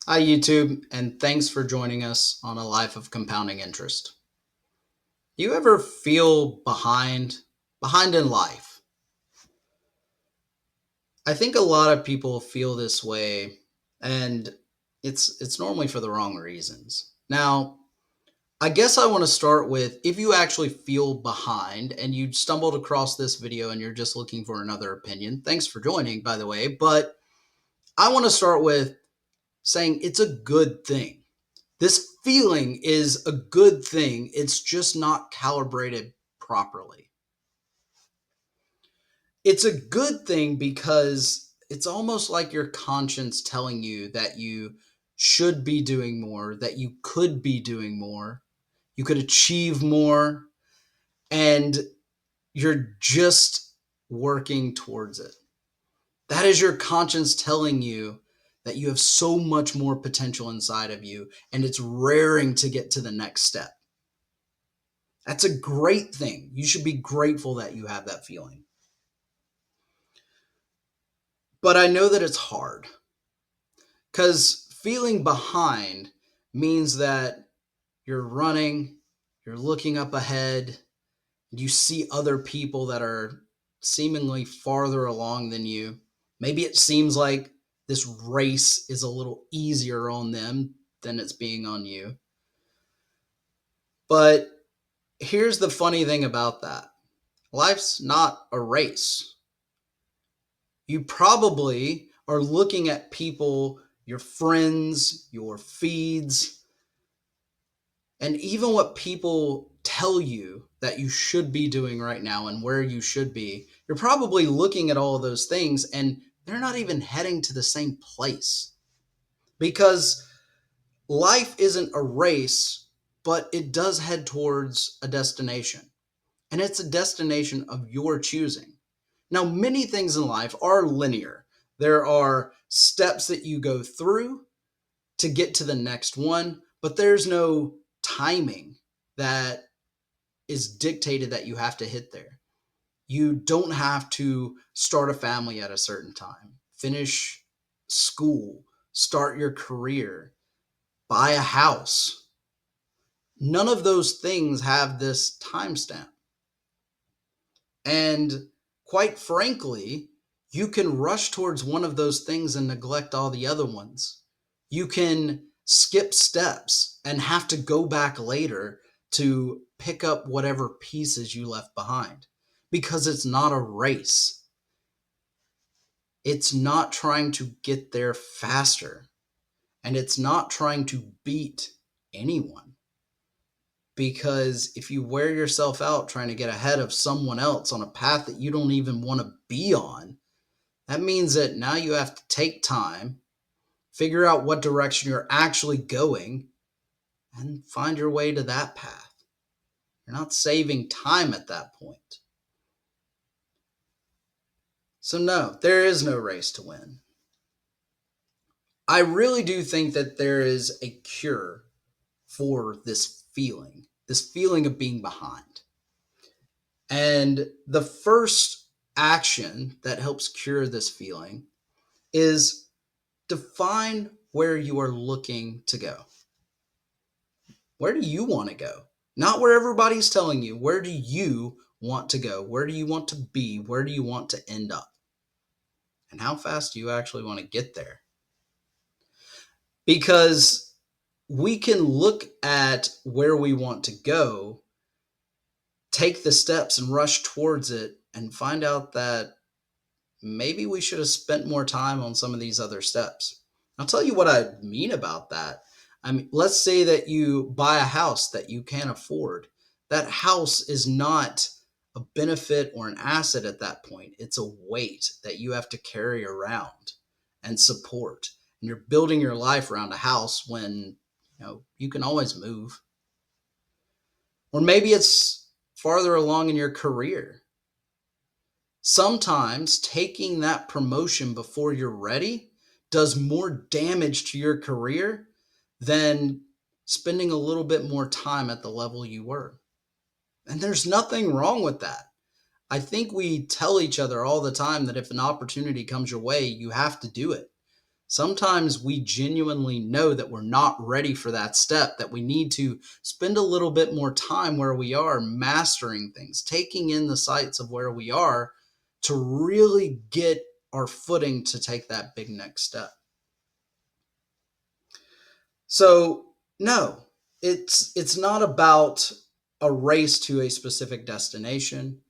Hi, YouTube, and thanks for joining us on a life of compounding interest. You ever feel behind in life? I think a lot of people feel this way, and it's normally for the wrong reasons. Now, I guess I want to start with if you actually feel behind and you stumbled across this video and you're just looking for another opinion. Thanks for joining, by the way, but I want to start with saying it's a good thing. This feeling is a good thing. It's just not calibrated properly. It's a good thing because it's almost like your conscience telling you that you should be doing more, that you could be doing more, you could achieve more, and you're just working towards it. That is your conscience telling you that you have so much more potential inside of you, and it's raring to get to the next step. That's a great thing. You should be grateful that you have that feeling. But I know that it's hard because feeling behind means that you're running, you're looking up ahead, you see other people that are seemingly farther along than you. Maybe it seems like this race is a little easier on them than it's being on you. But here's the funny thing about that: life's not a race. You probably are looking at people, your friends, your feeds, and even what people tell you that you should be doing right now and where you should be. You're probably looking at all of those things and they're not even heading to the same place, because life isn't a race, but it does head towards a destination, and it's a destination of your choosing. Now, many things in life are linear. There are steps that you go through to get to the next one, but there's no timing that is dictated that you have to hit there. You don't have to start a family at a certain time, finish school, start your career, buy a house. None of those things have this timestamp. And quite frankly, you can rush towards one of those things and neglect all the other ones. You can skip steps and have to go back later to pick up whatever pieces you left behind, because it's not a race. It's not trying to get there faster, and it's not trying to beat anyone. Because if you wear yourself out trying to get ahead of someone else on a path that you don't even want to be on, that means that now you have to take time, figure out what direction you're actually going, and find your way to that path. You're not saving time at that point. So, no, there is no race to win. I really do think that there is a cure for this feeling of being behind. And the first action that helps cure this feeling is define where you are looking to go. Where do you want to go? Not where everybody's telling you. Where do you want to go? Where do you want to be? Where do you want to end up? And how fast do you actually want to get there? Because we can look at where we want to go, take the steps and rush towards it, and find out that maybe we should have spent more time on some of these other steps. I'll tell you what I mean about that. I mean, let's say that you buy a house that you can't afford. That house is not a benefit or an asset at that point. It's a weight that you have to carry around and support. And you're building your life around a house when you can always move. Or maybe it's farther along in your career. Sometimes taking that promotion before you're ready does more damage to your career than spending a little bit more time at the level you were. And there's nothing wrong with that. I think we tell each other all the time that if an opportunity comes your way, you have to do it. Sometimes we genuinely know that we're not ready for that step, that we need to spend a little bit more time where we are, mastering things, taking in the sights of where we are to really get our footing to take that big next step. So, no, it's not about a race to a specific destination.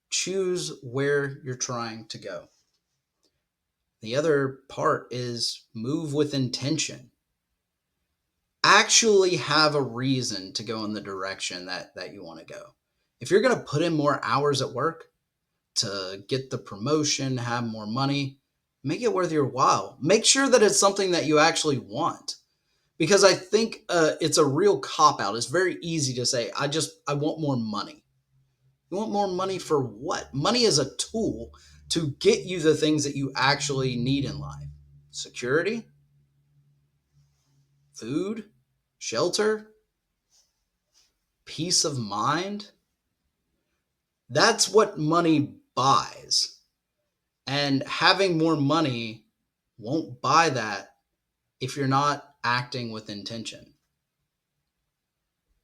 Choose where you're trying to go. The other part is move with intention. Actually have a reason to go in the direction that you want to go. If you're going to put in more hours at work to get the promotion, have more money, make it worth your while. Make sure that it's something that you actually want. Because I think it's a real cop out. It's very easy to say, I want more money. You want more money for what? Money is a tool to get you the things that you actually need in life. Security, food, shelter, peace of mind. That's what money buys. And having more money won't buy that if you're not acting with intention.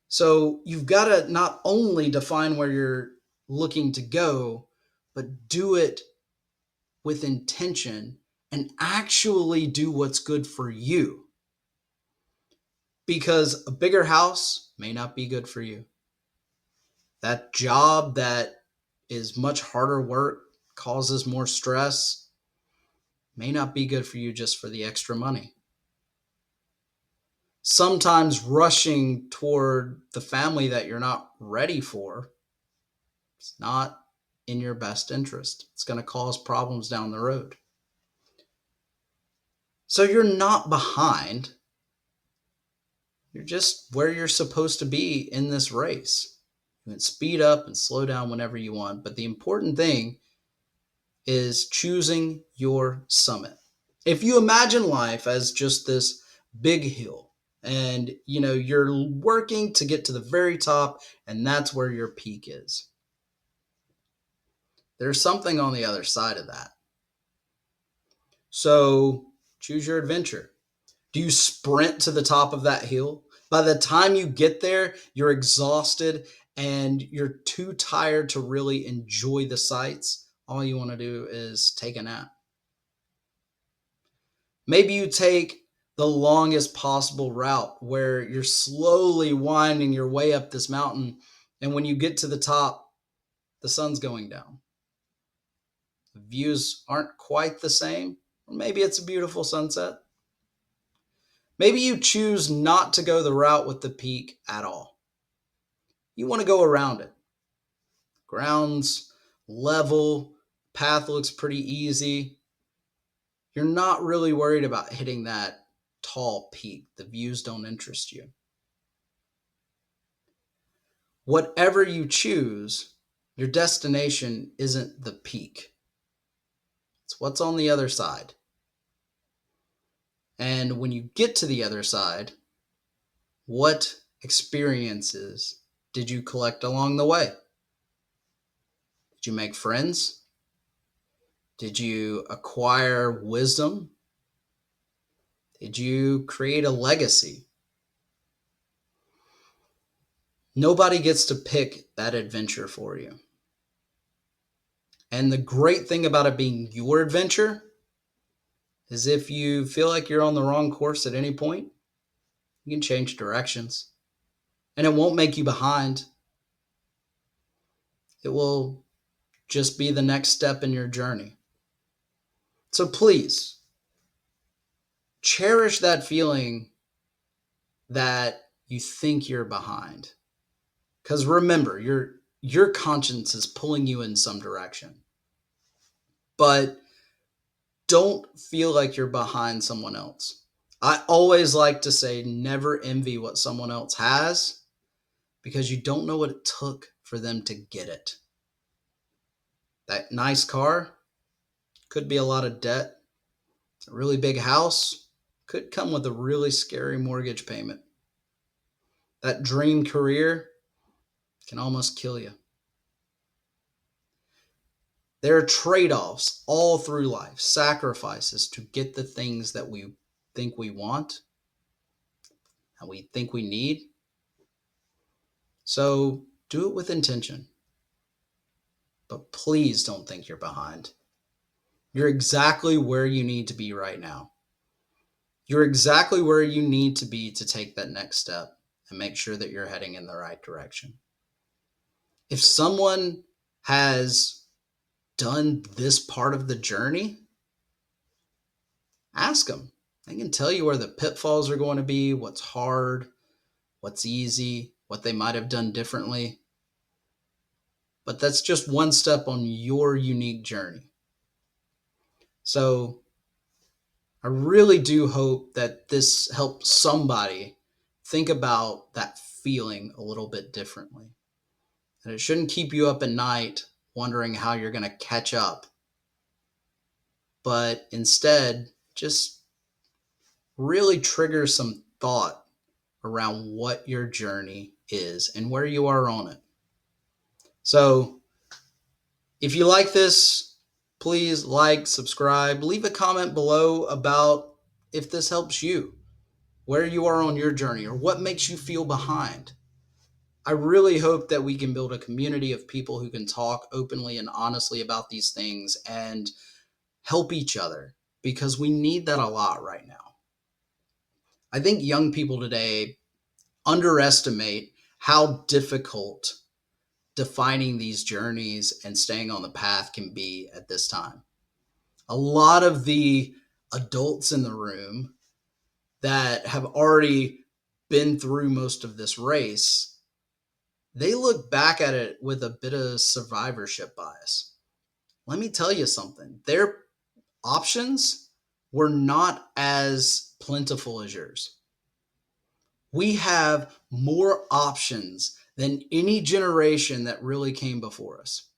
So you've got to not only define where you're looking to go, but do it with intention and actually do what's good for you. Because a bigger house may not be good for you. That job that is much harder work, causes more stress, may not be good for you just for the extra money. Sometimes rushing toward the family that you're not ready for, it's not in your best interest. It's going to cause problems down the road. So you're not behind. You're just where you're supposed to be in this race. You can speed up and slow down whenever you want. But the important thing is choosing your summit. If you imagine life as just this big hill and you're working to get to the very top and that's where your peak is. There's something on the other side of that. So choose your adventure. Do you sprint to the top of that hill? By the time you get there, you're exhausted and you're too tired to really enjoy the sights. All you want to do is take a nap. Maybe you take the longest possible route where you're slowly winding your way up this mountain. And when you get to the top, the sun's going down. The views aren't quite the same. Or maybe it's a beautiful sunset. Maybe you choose not to go the route with the peak at all. You want to go around it. Ground's level, path looks pretty easy. You're not really worried about hitting that tall peak. The views don't interest you. Whatever you choose, your destination isn't the peak. It's what's on the other side. And when you get to the other side, what experiences did you collect along the way? Did you make friends? Did you acquire wisdom? Did you create a legacy? Nobody gets to pick that adventure for you. And the great thing about it being your adventure is if you feel like you're on the wrong course at any point, you can change directions. And it won't make you behind. It will just be the next step in your journey. So please, cherish that feeling that you think you're behind. Because remember, your conscience is pulling you in some direction. But don't feel like you're behind someone else. I always like to say never envy what someone else has because you don't know what it took for them to get it. That nice car could be a lot of debt. A really big house could come with a really scary mortgage payment. That dream career can almost kill you. There are trade-offs all through life, sacrifices to get the things that we think we want and we think we need. So do it with intention. But please don't think you're behind. You're exactly where you need to be right now. You're exactly where you need to be to take that next step and make sure that you're heading in the right direction. If someone has done this part of the journey, ask them. They can tell you where the pitfalls are going to be, what's hard, what's easy, what they might have done differently. But that's just one step on your unique journey. So I really do hope that this helps somebody think about that feeling a little bit differently. And it shouldn't keep you up at night wondering how you're going to catch up. But instead, just really trigger some thought around what your journey is and where you are on it. So if you like this, please like, subscribe, leave a comment below about if this helps you, where you are on your journey, or what makes you feel behind. I really hope that we can build a community of people who can talk openly and honestly about these things and help each other, because we need that a lot right now. I think young people today underestimate how difficult defining these journeys and staying on the path can be at this time. A lot of the adults in the room that have already been through most of this race, they look back at it with a bit of survivorship bias. Let me tell you something. Their options were not as plentiful as yours. We have more options than any generation that really came before us.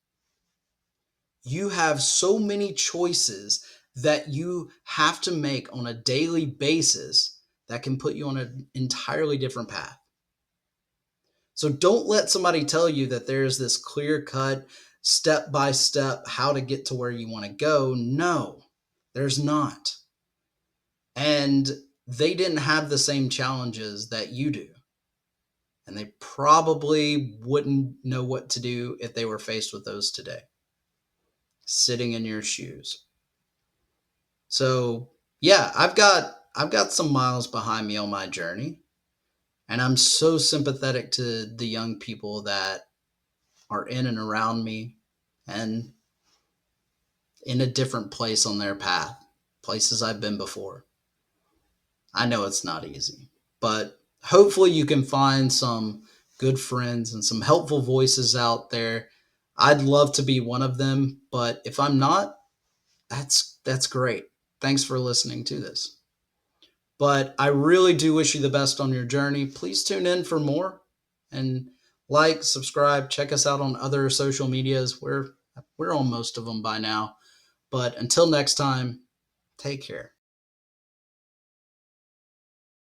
You have so many choices that you have to make on a daily basis that can put you on an entirely different path. So don't let somebody tell you that there's this clear-cut, step-by-step how to get to where you want to go. No, there's not. And they didn't have the same challenges that you do. And they probably wouldn't know what to do if they were faced with those today, sitting in your shoes. So yeah, I've got some miles behind me on my journey, and I'm so sympathetic to the young people that are in and around me and in a different place on their path, places I've been before. I know it's not easy, but hopefully you can find some good friends and some helpful voices out there. I'd love to be one of them, but if I'm not, that's great. Thanks for listening to this. But I really do wish you the best on your journey. Please tune in for more and like, subscribe, check us out on other social medias. We're on most of them by now. But until next time, take care.